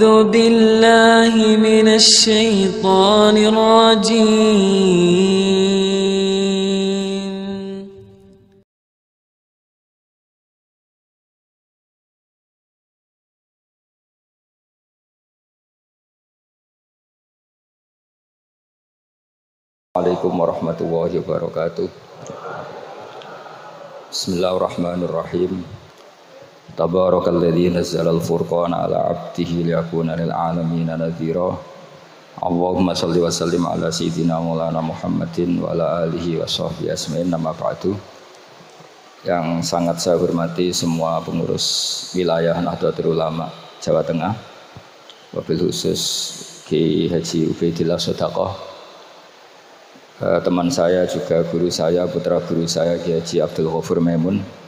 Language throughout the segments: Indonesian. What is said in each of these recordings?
أعوذ بالله من الشيطان الرجيم Assalamualaikum warahmatullahi wabarakatuh. Bismillahirrahmanirrahim. Tabarakalladzi nazzalal furqana ala 'abdihi liyakuna lil 'alamina nadhira. Allahumma shalli wa sallim ala sayyidina Maulana Muhammadin wa ala alihi wa sahbihi ajmain. Amma ba'du. Yang sangat saya hormati semua pengurus wilayah Nahdlatul Ulama Jawa Tengah, wabil khusus Ki Haji Ubaidillah Sodaqoh, teman saya juga guru saya, putra guru saya Ki Haji Abdul Ghafur Maimun.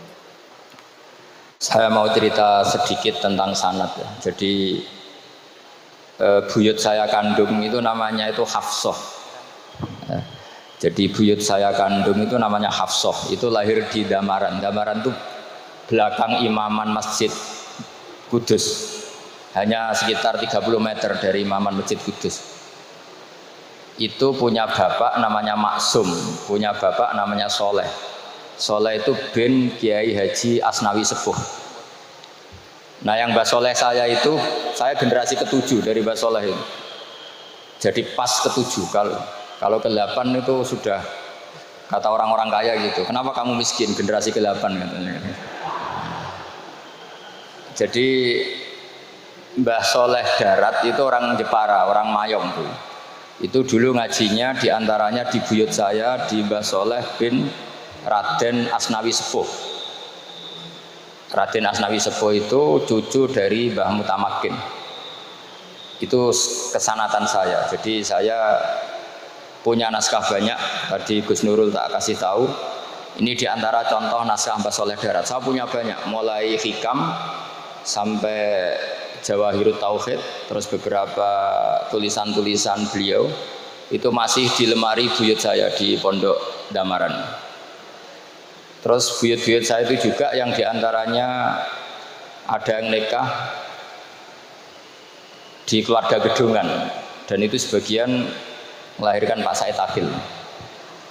Saya mau cerita sedikit tentang sanad ya. Jadi buyut saya kandung itu namanya itu Hafsah. Jadi buyut saya kandung itu namanya Hafsah. Itu lahir di Damaran. Damaran itu belakang imaman Masjid Kudus. Hanya sekitar 30 meter dari imaman Masjid Kudus. Itu punya bapak namanya Maksum, punya bapak namanya Soleh. Soleh itu bin Kiai Haji Asnawi Sepuh. Nah yang Mbah Soleh saya itu, saya generasi ke-7 dari Mbah Soleh itu. Jadi pas ke-7, kalau ke-8 itu sudah kata orang-orang kaya gitu. Kenapa kamu miskin? Generasi ke-8 katanya. Jadi Mbah Soleh Darat itu orang Jepara, orang Mayong tuh. Itu dulu ngajinya diantaranya di buyut saya di Mbah Soleh bin Raden Asnawi Sepuh. Raden Asnawi Sepuh itu cucu dari Mbah Mutamakin. Itu kesanatan saya. Jadi saya punya naskah banyak. Tadi Gus Nurul tak kasih tahu. Ini diantara contoh naskah Mbah Soleh Darat. Saya punya banyak, mulai Hikam sampai Jawahirut Tauhid, terus beberapa tulisan-tulisan beliau itu masih di lemari buyut saya di Pondok Damaran. Terus buyut-buyut saya itu juga yang diantaranya ada yang nikah di keluarga Gedungan, dan itu sebagian melahirkan Pak Said Akil.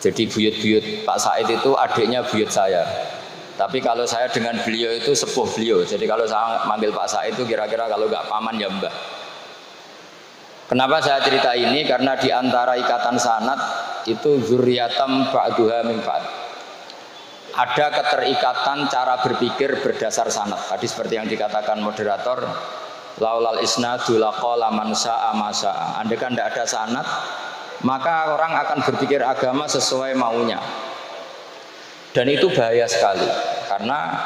Jadi buyut-buyut Pak Said itu adiknya buyut saya. Tapi kalau saya dengan beliau itu sepuh beliau. Jadi kalau saya manggil Pak Said itu kira-kira kalau nggak paman ya mbah. Kenapa saya cerita ini? Karena di antara ikatan sanad itu zuriyatam ba'duha min ba'd. Ada keterikatan cara berpikir berdasar sanad. Tadi seperti yang dikatakan moderator, laulal isnadu laqala man sa'a ma sa'a. Andai kan tidak ada sanad, maka orang akan berpikir agama sesuai maunya. Dan itu bahaya sekali, karena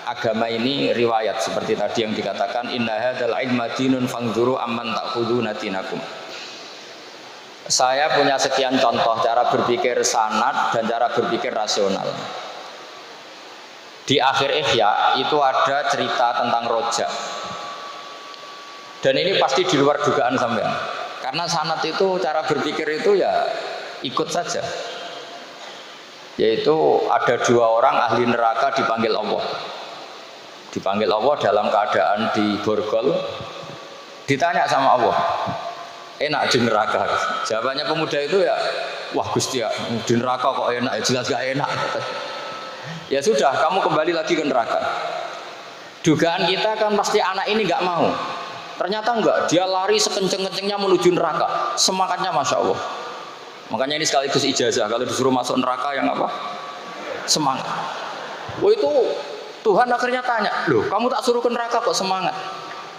agama ini riwayat seperti tadi yang dikatakan inna hadzal ilma dinun fanzuru amman ta'khuduna dinakum. Saya punya sekian contoh cara berpikir sanad dan cara berpikir rasional. Di akhir Ihya itu ada cerita tentang rojak. Dan ini pasti di luar dugaan sampean. Karena sanad itu cara berpikir itu ya ikut saja. Yaitu ada dua orang ahli neraka dipanggil Allah. Dipanggil Allah dalam keadaan di borgol. Ditanya sama Allah, enak di neraka? Jawabannya pemuda itu ya, wah Gusti ya, di neraka kok enak, jelas gak enak. Ya sudah, kamu kembali lagi ke neraka. Dugaan kita kan pasti anak ini gak mau. Ternyata enggak, dia lari sekenceng-kencengnya menuju neraka. Semangatnya Masya Allah. Makanya ini sekaligus ijazah, kalau disuruh masuk neraka yang apa? Semangat. Oh itu Tuhan akhirnya tanya, loh kamu tak suruh ke neraka kok semangat?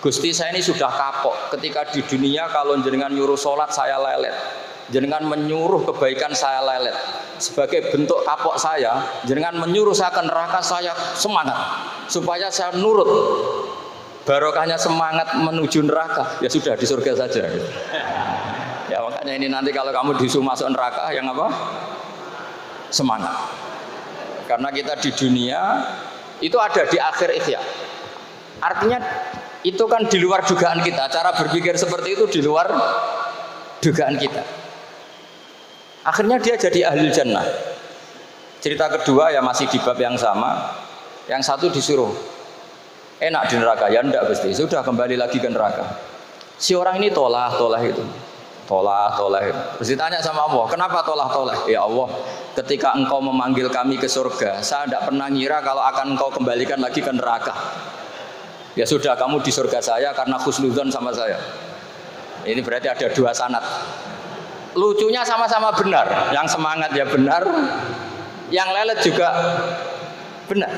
Gusti saya ini sudah kapok, ketika di dunia kalau jenengan nyuruh sholat saya lelet, jenengan menyuruh kebaikan saya lelet. Sebagai bentuk kapok saya, jenengan menyuruh saya ke neraka saya semangat, supaya saya nurut. Barokahnya semangat menuju neraka, ya sudah di surga saja. Ya makanya ini nanti kalau kamu disuruh masuk neraka yang apa? Semangat. Karena kita di dunia itu ada di akhir Ihya. Artinya itu kan di luar dugaan kita. Cara berpikir seperti itu di luar dugaan kita. Akhirnya dia jadi ahli jannah. Cerita kedua ya masih di bab yang sama. Yang satu disuruh enak di neraka, ya enggak Gusti. Sudah kembali lagi ke neraka. Si orang ini tolah itu. Tolah. Terus ditanya sama Allah, kenapa tolah? Ya Allah, ketika engkau memanggil kami ke surga, saya tidak pernah ngira kalau akan engkau kembalikan lagi ke neraka. Ya sudah, kamu di surga saya karena khusnudzon sama saya. Ini berarti ada dua sanad. Lucunya sama-sama benar. Yang semangat ya benar, yang lelet juga benar.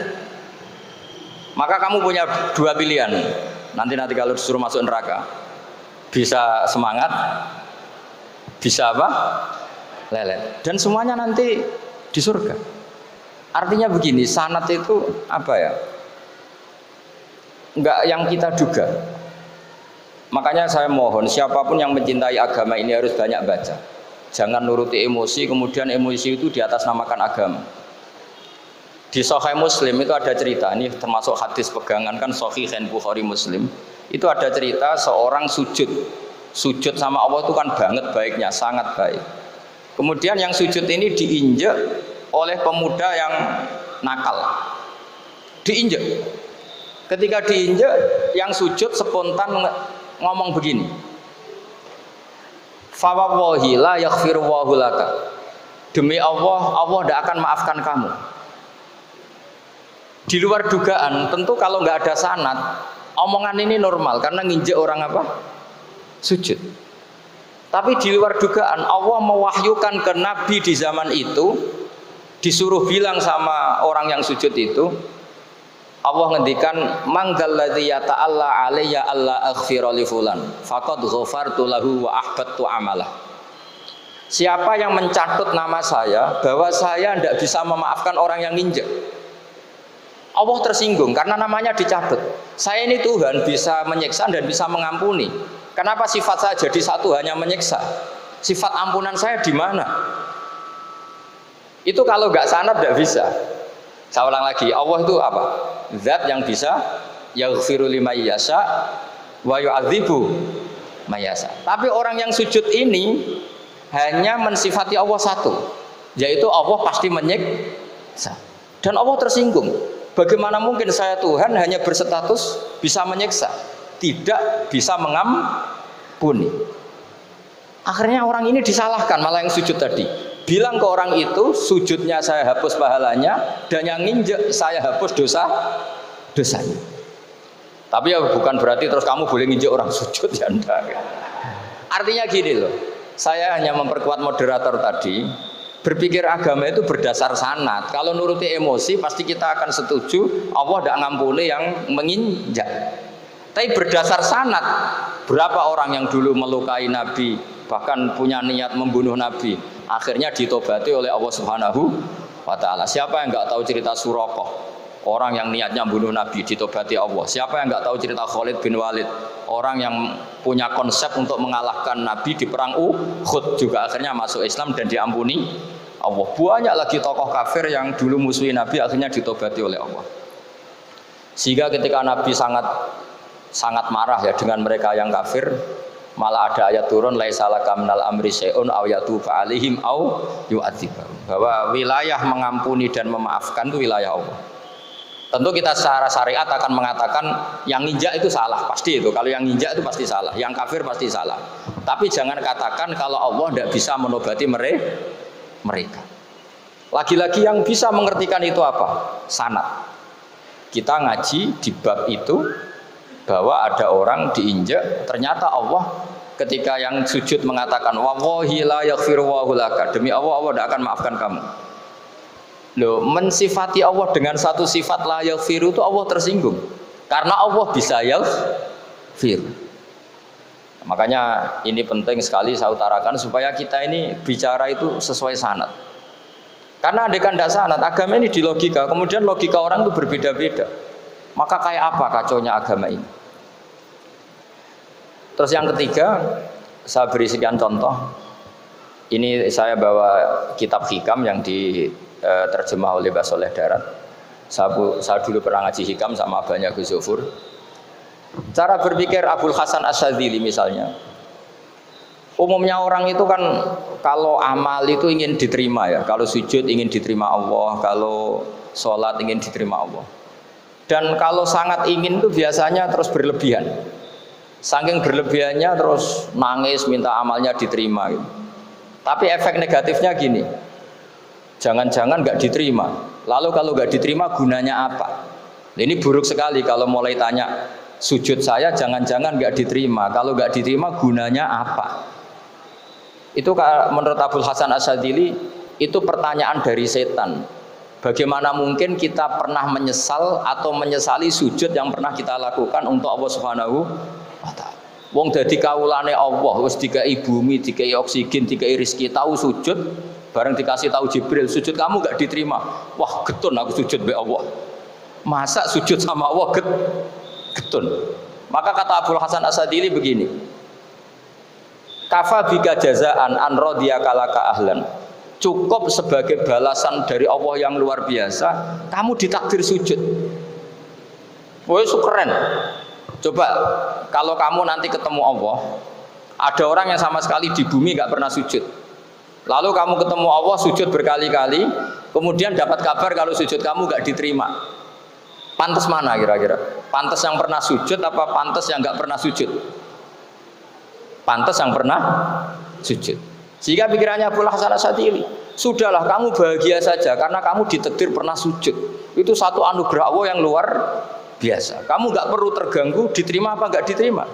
Maka kamu punya dua pilihan. Nanti kalau disuruh masuk neraka, bisa semangat, bisa apa? Lelet. Dan semuanya nanti di surga. Artinya begini, sanad itu apa ya? Enggak yang kita duga. Makanya saya mohon siapapun yang mencintai agama ini harus banyak baca. Jangan nuruti emosi, kemudian emosi itu di atas namakan agama. Di Sahih Muslim itu ada cerita, ini termasuk hadis pegangan kan Sahih Bukhari Muslim. Itu ada cerita seorang sujud sama Allah itu kan banget baiknya, sangat baik. Kemudian yang sujud ini diinjek oleh pemuda yang nakal. Diinjek. Ketika diinjek, yang sujud spontan ngomong begini. Fa wallahi la yaghfiru Allahu laka. Demi Allah, Allah tidak akan maafkan kamu. Di luar dugaan, tentu kalau nggak ada sanad, omongan ini normal karena nginjek orang apa? Sujud. Tapi di luar dugaan, Allah mewahyukan ke Nabi di zaman itu, disuruh bilang sama orang yang sujud itu, Allah ngendikan manggalladzi yata'alla alayya alla aghfira li fulan faqad ghafartu lahu wa ahbattu amalah. Siapa yang mencatut nama saya bahwa saya tidak bisa memaafkan orang yang nginjek, Allah tersinggung karena namanya dicabut. Saya ini Tuhan bisa menyiksa dan bisa mengampuni. Kenapa sifat saya jadi satu hanya menyiksa? Sifat ampunan saya di mana? Itu kalau nggak sanad tidak bisa. Saya ulang lagi, Allah itu apa? Zat yang bisa yaghfiru liman yasha wa yu'adzibu man yasha. Tapi orang yang sujud ini hanya mensifati Allah satu, yaitu Allah pasti menyiksa. Dan Allah tersinggung. Bagaimana mungkin saya Tuhan hanya berstatus bisa menyiksa, tidak bisa mengampuni. Akhirnya orang ini disalahkan, malah yang sujud tadi. Bilang ke orang itu, sujudnya saya hapus pahalanya, dan yang nginjek saya hapus dosanya. Tapi ya bukan berarti terus kamu boleh nginjek orang sujud, ya enggak. Artinya gini loh, saya hanya memperkuat moderator tadi, berpikir agama itu berdasar sanad. Kalau nuruti emosi, pasti kita akan setuju Allah tidak ngampuni yang menginjak. Tapi berdasar sanad, berapa orang yang dulu melukai Nabi, bahkan punya niat membunuh Nabi, akhirnya ditobati oleh Allah Subhanahu wa Ta'ala. Siapa yang nggak tahu cerita Suraqah, orang yang niatnya membunuh Nabi, ditobati Allah. Siapa yang nggak tahu cerita Khalid bin Walid, orang yang punya konsep untuk mengalahkan Nabi di perang Uhud, juga akhirnya masuk Islam dan diampuni Allah. Banyak lagi tokoh kafir yang dulu musuhi Nabi, akhirnya ditobati oleh Allah. Sehingga ketika Nabi sangat marah ya dengan mereka yang kafir, malah ada ayat turun laisa laka minal amri syai'un aw yatuba alaihim aw yu'adzibahum, bahwa wilayah mengampuni dan memaafkan itu wilayah Allah. Tentu kita secara syariat akan mengatakan yang nginjak itu salah, pasti itu. Kalau yang nginjak itu pasti salah, yang kafir pasti salah. Tapi jangan katakan kalau Allah tidak bisa menobati mereka. Lagi-lagi yang bisa mengertikan itu apa? Sanad. Kita ngaji di bab itu bahwa ada orang diinjak, ternyata Allah ketika yang sujud mengatakan wallahi la yaghfiru Allahu laka, demi Allah, Allah tidak akan maafkan kamu. Loh, mensifati Allah dengan satu sifat la yaghfiru itu Allah tersinggung karena Allah bisa yaghfir. Makanya ini penting sekali saya utarakan supaya kita ini bicara itu sesuai sanad. Karena andaikan tidak sanad, agama ini di logika, kemudian logika orang itu berbeda-beda. Maka kayak apa kacaunya agama ini? Terus yang ketiga, saya beri sekian contoh. Ini saya bawa kitab Hikam yang diterjemah oleh Mbah Soleh Darat. Saya dulu pernah ngaji Hikam sama abahnya Gus Zufur. Cara berpikir Abul Hasan Asyadzili misalnya. Umumnya orang itu kan kalau amal itu ingin diterima ya. Kalau sujud ingin diterima Allah, kalau sholat ingin diterima Allah. Dan kalau sangat ingin itu biasanya terus berlebihan. Saking berlebihannya terus nangis minta amalnya diterima gitu. Tapi efek negatifnya gini, jangan-jangan nggak diterima. Lalu kalau nggak diterima gunanya apa? Ini buruk sekali kalau mulai tanya sujud saya jangan-jangan nggak diterima. Kalau nggak diterima gunanya apa? Itu menurut Abul Hasan Asyadzili itu pertanyaan dari setan. Bagaimana mungkin kita pernah menyesal atau menyesali sujud yang pernah kita lakukan untuk Allah Subhanahu wa Ta'ala. Wong dadi kawulane Allah, wis dikai bumi, dikai oksigen, dikai rezeki, tahu sujud, bareng dikasih tahu Jibril, sujud kamu gak diterima. Wah, getun aku sujud be Allah. Masa sujud sama Allah getun. Maka kata Abul Hasan Asyadzili begini. Kafa bika jazaan an radiyaka laka ahlan. Cukup sebagai balasan dari Allah yang luar biasa, kamu ditakdir sujud. Woi, keren. Coba kalau kamu nanti ketemu Allah, ada orang yang sama sekali di bumi gak pernah sujud. Lalu kamu ketemu Allah sujud berkali-kali, kemudian dapat kabar kalau sujud kamu gak diterima. Pantas mana kira-kira? Pantas yang pernah sujud apa pantas yang gak pernah sujud? Pantas yang pernah sujud. Sehingga pikirannya Abul Hasan Asyadzili, sudahlah kamu bahagia saja karena kamu ditakdir pernah sujud. Itu satu anugerah Allah yang luar biasa. Kamu nggak perlu terganggu, diterima apa nggak diterima.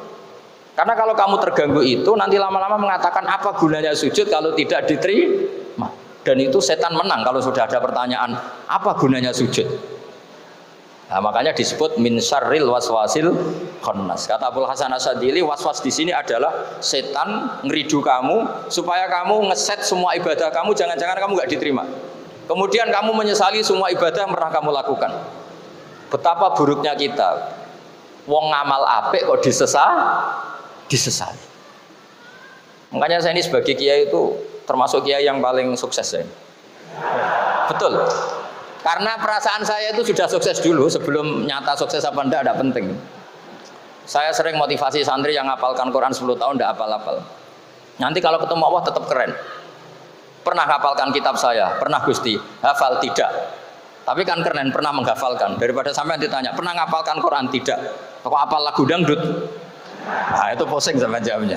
Karena kalau kamu terganggu itu nanti lama-lama mengatakan apa gunanya sujud kalau tidak diterima. Dan itu setan menang kalau sudah ada pertanyaan apa gunanya sujud. Nah, makanya disebut min syarril waswasil khannas. Kata Abul Hasan Asyadzili, waswas di sini adalah setan ngeridu kamu supaya kamu ngeset semua ibadah kamu jangan-jangan kamu nggak diterima. Kemudian kamu menyesali semua ibadah yang pernah kamu lakukan. Betapa buruknya kita. Wong ngamal apik kok disesali. Makanya saya ini sebagai kiai itu termasuk kiai yang paling sukses saya. Betul. Karena perasaan saya itu sudah sukses dulu sebelum nyata sukses apa enggak ada penting. Saya sering motivasi santri yang hafalkan Quran 10 tahun enggak hafal-hafal. Nanti kalau ketemu Allah tetap keren. Pernah hafalkan kitab saya? Pernah Gusti. Hafal tidak. Tapi kan keren pernah menghafalkan. Daripada sampai ditanya, pernah ngapalkan Quran? Tidak. Kok hafal lagu dangdut? Nah, itu pusing sama jawabnya.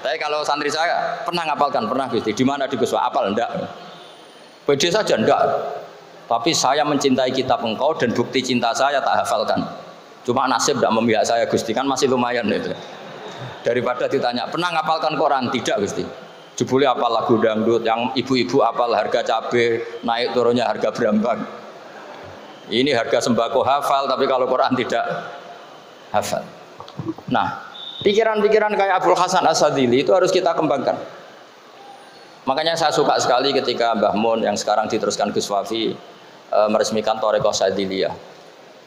Tapi kalau santri saya pernah ngapalkan, pernah Gusti. Di mana di Gus? Hafal enggak? Pede saja enggak. Tapi saya mencintai kitab engkau dan bukti cinta saya tak hafalkan. Cuma nasib tidak memihak saya Gusti, kan masih lumayan itu. Daripada ditanya, pernah ngapalkan Quran? Tidak Gusti. Jebule apal lagu dangdut, yang ibu-ibu apal harga cabai, naik turunnya harga berambang. Ini harga sembako hafal, tapi kalau Quran tidak hafal. Nah, pikiran-pikiran kayak Abul Hasan Asyadzili itu harus kita kembangkan. Makanya saya suka sekali ketika Mbah Mun yang sekarang diteruskan Gus Wafi meresmikan Thariqah Syadziliyah.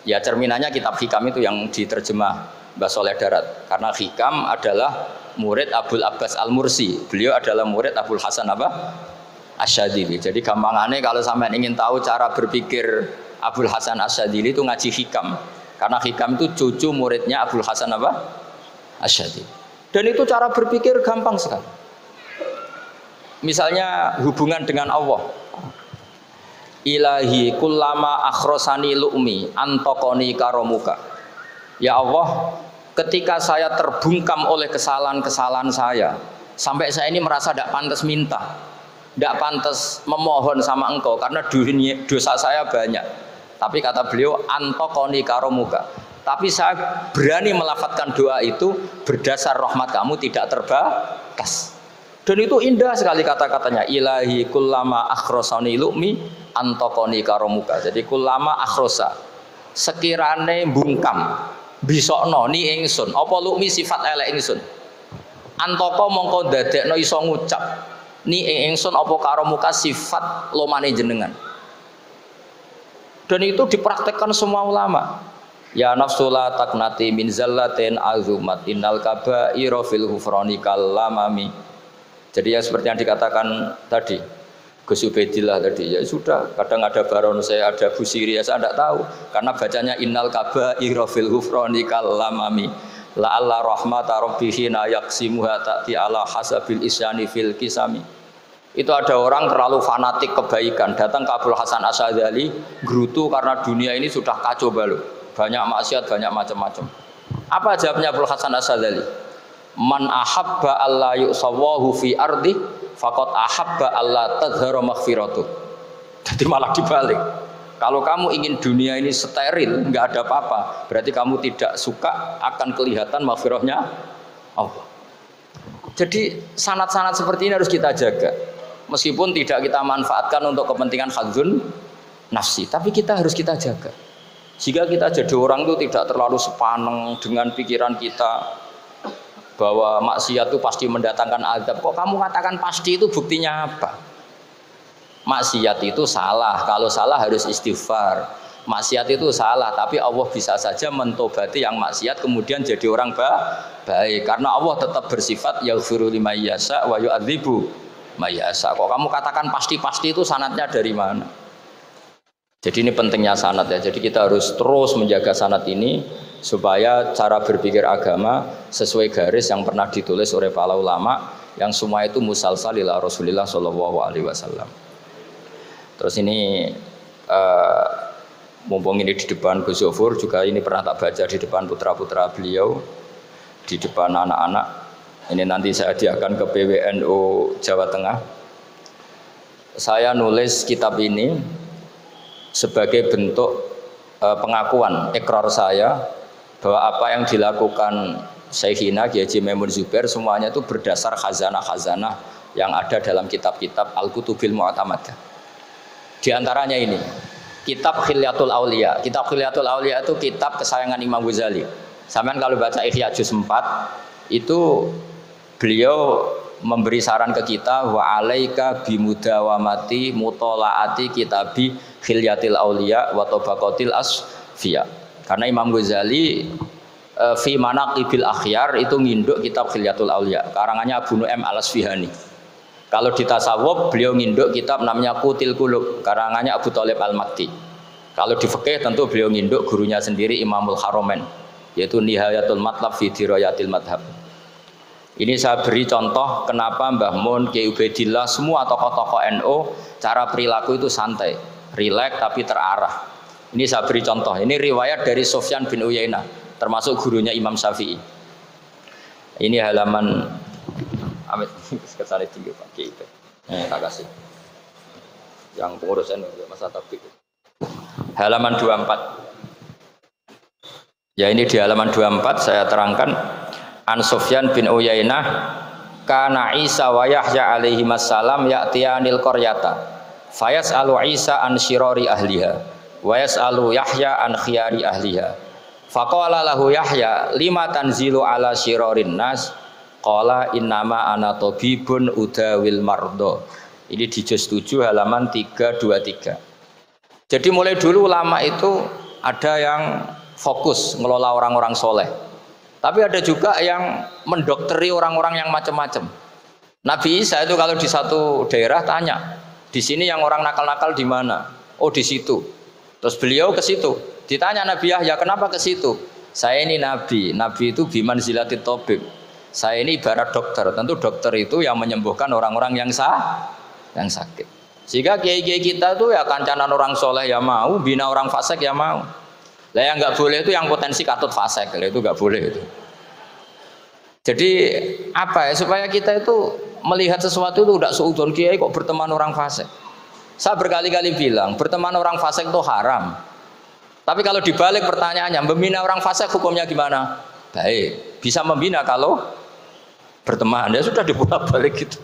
Ya cerminannya kitab Hikam itu yang diterjemah Mbah Soleh Darat. Karena Hikam adalah murid Abul Abbas Al-Mursi. Beliau adalah murid Abul Hasan Asyadzili. Jadi gampangannya kalau sampai ingin tahu cara berpikir Abul Hasan Asyadzili itu ngaji Hikam. Karena Hikam itu cucu muridnya Abul Hasan Asyadzili. Dan itu cara berpikir gampang sekali. Misalnya hubungan dengan Allah. Ilahi kullama akhrosani lu'mi antokoni karomuka. Ya Allah, ketika saya terbungkam oleh kesalahan-kesalahan saya, sampai saya ini merasa tidak pantas minta, tidak pantas memohon sama engkau karena dosa saya banyak. Tapi kata beliau antokoni karomuka. Tapi saya berani melafadzkan doa itu berdasar rahmat kamu tidak terbatas. Dan itu indah sekali kata-katanya. Ilahi kullama akhrosani lu'mi antokoni karomuka. Jadi kullama akhrosa sekirane bungkam bisokno ni ingsun apa lu'mi sifat elek ingsun antoko mongko dadekno iso ngucap ni ingsun apa karomuka sifat lomane jenengan. Dan itu dipraktekkan semua ulama. Ya nafsula taknati min zallatin azumat innal kaba'ira fil ghufrani kallamami. Jadi yang seperti yang dikatakan tadi Gus Ubaidillah tadi, ya sudah, kadang ada baron saya, ada Busiri, ya saya tidak tahu karena bacanya innal kaba'ira fil ghufrani kallamami la'alla rahmata rabbihi na yaqsimuha ta'ti ala hasabil isyani fil kisami. Itu ada orang terlalu fanatik kebaikan datang ke Abul Hasan Asyadzili gerutu karena dunia ini sudah kacau balau, banyak maksiat, banyak macam-macam. Apa jawabnya Abul Hasan Asyadzili? Man ahabba alla yusawahu fi ardi faqad ahabba alla tadhhara maghfiratu. Jadi malah dibalik. Kalau kamu ingin dunia ini steril, nggak ada apa-apa, berarti kamu tidak suka akan kelihatan maghfirahnya Allah. Jadi sanad-sanad seperti ini harus kita jaga. Meskipun tidak kita manfaatkan untuk kepentingan hadzun nafsi, tapi kita harus kita jaga. Jika kita jadi orang itu tidak terlalu sepaneng dengan pikiran kita bahwa maksiat itu pasti mendatangkan azab. Kok kamu katakan pasti, itu buktinya apa? Maksiat itu salah, kalau salah harus istighfar. Maksiat itu salah, tapi Allah bisa saja mentobati yang maksiat kemudian jadi orang baik. Karena Allah tetap bersifat yaghfiru liman yasha wa yu'adzibu may yasha. Kok kamu katakan pasti-pasti, itu sanadnya dari mana? Jadi ini pentingnya sanad ya. Jadi kita harus terus menjaga sanad ini supaya cara berpikir agama sesuai garis yang pernah ditulis oleh para ulama yang semua itu musalsal ila Rasulillah sallallahu alaihi wasallam. Terus ini mumpung ini di depan Gus Zofur, juga ini pernah tak baca di depan putra-putra beliau, di depan anak-anak. Ini nanti saya hadiahkan ke PWNU Jawa Tengah. Saya nulis kitab ini sebagai bentuk pengakuan ikrar saya bahwa apa yang dilakukan Syekhina Kiai Haji Maimun Zubair semuanya itu berdasar khazanah-khazanah yang ada dalam kitab-kitab Al-Kutubil Mu'tamadah. Di antaranya ini, kitab Khilyatul Auliya. Kitab Khilyatul Auliya itu kitab kesayangan Imam Ghazali. Sampean kalau baca Ihya juz 4 itu beliau memberi saran ke kita, wa alaika bimudawamati mutolaati kitabi Khilyatil Auliya wa tabaqatil asfiya. Karena Imam Ghazali fi manaqibil akhyar itu nginduk kitab Khilyatul Auliya karangannya Abu Nu'aim Al-Asfihani. Kalau di tasawuf beliau nginduk kitab namanya Qutil Qulub karangannya Abu Thalib Al-Makti. Kalau di fikih tentu beliau nginduk gurunya sendiri Imamul Haromen, yaitu Nihayatul Matlab fi Dirayatil Madhab. Ini saya beri contoh kenapa Mbah Mun, Kiai Ubaidillah, semua tokoh-tokoh NU cara perilaku itu santai, rileks tapi terarah. Ini saya beri contoh. Ini riwayat dari Sufyan bin Uyainah, termasuk gurunya Imam Syafi'i. Ini halaman Amit kesana tinggi Pak Kiai. Tak kasih. Yang pengurusan masa tabik. Halaman 24. Ya ini di halaman 24 saya terangkan An Sufyan bin Uyainah kana Isa wa Yahya alaihi wassalam ya'tiyanil qaryata fayas'alu Isa an syirari ahliha wa yas'alu Yahya an khiyari ahliha. Faqala lahu Yahya lima tanzilu ala syirarin nas qala innama ana tabibun udawil mardo. Ini di juz 7 halaman 323. Jadi mulai dulu ulama itu ada yang fokus ngelola orang-orang soleh, tapi ada juga yang mendokteri orang-orang yang macam-macam. Nabi Isa itu kalau di satu daerah tanya, di sini yang orang nakal-nakal di mana? Oh di situ. Terus beliau ke situ. Ditanya Nabi Yahya, kenapa ke situ? Saya ini nabi. Nabi itu biman zilatit tobib. Saya ini ibarat dokter. Tentu dokter itu yang menyembuhkan orang-orang yang sakit. Sehingga kiai-kiai kita itu ya kancanan orang soleh ya mau, bina orang fasik ya mau. Lah yang nggak boleh itu yang potensi katut fasik, itu nggak boleh itu. Jadi apa ya, supaya kita itu melihat sesuatu itu tidak seudon kiai kok berteman orang fasik. Saya berkali-kali bilang berteman orang fasik itu haram. Tapi kalau dibalik pertanyaannya, membina orang fasik hukumnya gimana? Baik, bisa membina kalau berteman, ya sudah dibolak-balik gitu.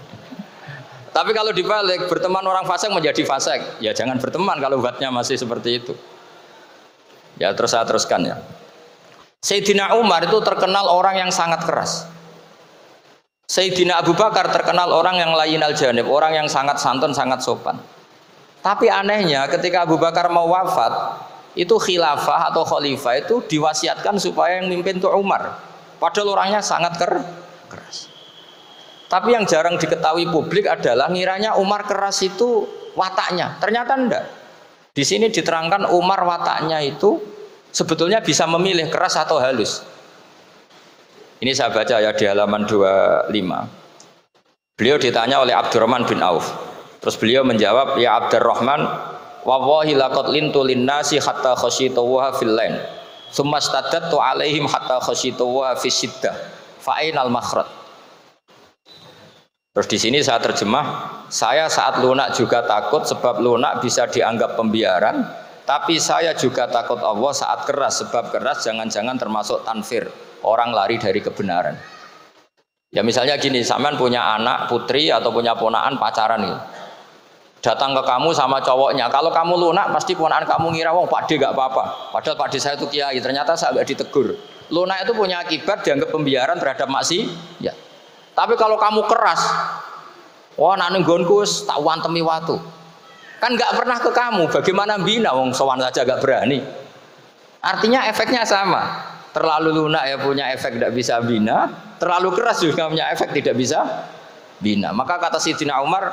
Tapi kalau dibalik berteman orang fasik menjadi fasik, ya jangan berteman kalau buatnya masih seperti itu. Ya terus saya teruskan ya. Sayyidina Umar itu terkenal orang yang sangat keras. Sayyidina Abu Bakar terkenal orang yang layyinal janib, orang yang sangat santun, sangat sopan. Tapi anehnya ketika Abu Bakar mau wafat, itu khilafah atau khalifah itu diwasiatkan supaya yang mimpin itu Umar. Padahal orangnya sangat keras. Tapi yang jarang diketahui publik adalah ngiranya Umar keras itu wataknya. Ternyata enggak. Di sini diterangkan Umar wataknya itu sebetulnya bisa memilih keras atau halus. Ini saya baca ya di halaman 25. Beliau ditanya oleh Abdurrahman bin Auf. Terus beliau menjawab, ya Abdurrahman, wallahi laqad lintu linnasi hatta khashituha fil lain. Tsumma staddattu alaihim hatta khashituha fis siddah. Fa'inal makhraj. Terus di sini saya terjemah, saya saat lunak juga takut sebab lunak bisa dianggap pembiaran, tapi saya juga takut Allah saat keras sebab keras jangan-jangan termasuk tanfir, orang lari dari kebenaran. Ya misalnya gini, sampean punya anak, putri atau punya ponakan pacaran gitu. Datang ke kamu sama cowoknya, kalau kamu lunak pasti ponakan kamu ngira, wong Pak D gak apa-apa. Padahal Pak D saya itu kiai, ternyata saya gak ditegur. Lunak itu punya akibat dianggap pembiaran terhadap maksiat. Ya. Tapi kalau kamu keras, wah nak nenggonku tak wantemi watu. Kan gak pernah ke kamu, bagaimana bina wong sowan saja gak berani. Artinya efeknya sama. Terlalu lunak ya punya efek tidak bisa bina, terlalu keras juga punya efek tidak bisa bina. Maka kata Sayyidina Umar,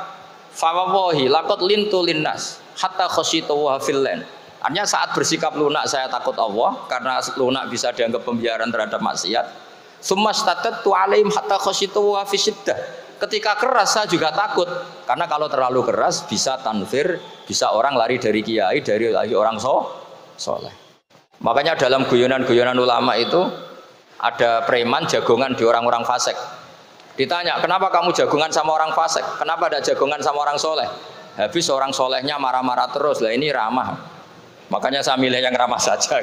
fawallahi laqad lintu linnas hatta khasyitu wa fillan. Artinya saat bersikap lunak saya takut Allah karena lunak bisa dianggap pembiaran terhadap maksiat. Summastatatu alaihim hatta khasyitu wa fisiddah. Ketika keras saya juga takut karena kalau terlalu keras bisa tanfir, bisa orang lari dari kiai, dari orang soleh. Makanya dalam guyonan-guyonan ulama itu ada preman jagongan di orang-orang fasik. Ditanya, kenapa kamu jagongan sama orang fasik? Kenapa ada jagongan sama orang soleh? Habis orang solehnya marah-marah terus, lah ini ramah. Makanya saya milih yang ramah saja.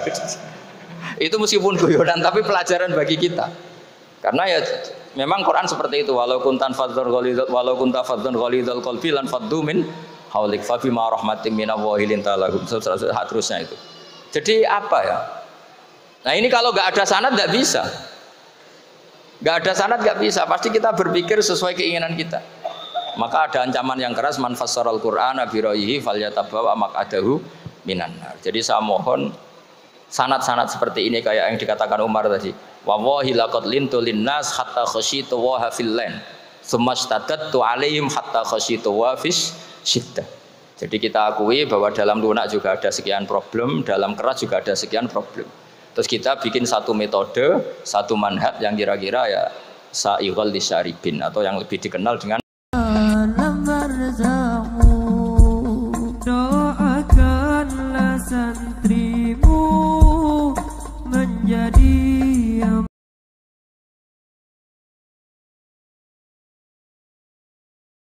Itu meskipun guyonan, tapi pelajaran bagi kita. Karena ya memang Quran seperti itu. Walau kunta fadzan ghalidhal qalbi lan faddu min haulik fa bima rahmatin minallahi linta lahum. Terusnya itu. Jadi apa ya? Nah ini kalau nggak ada sanad nggak bisa. Nggak ada sanad nggak bisa. Pasti kita berpikir sesuai keinginan kita. Maka ada ancaman yang keras, man fassaral Qur'ana bi ra'yihi falyatabawa maq'adahu minan nar. Jadi saya mohon sanad-sanad seperti ini kayak yang dikatakan Umar tadi. Wallahi laqad lintu linnas hatta khasyitu wa fillan. Tsummastadattu alaihim hatta khasyitu wa fis syiddah. Jadi kita akui bahwa dalam lunak juga ada sekian problem, dalam keras juga ada sekian problem. Terus kita bikin satu metode, satu manhaj yang kira-kira ya sa'ighal lisyaribin atau yang lebih dikenal dengan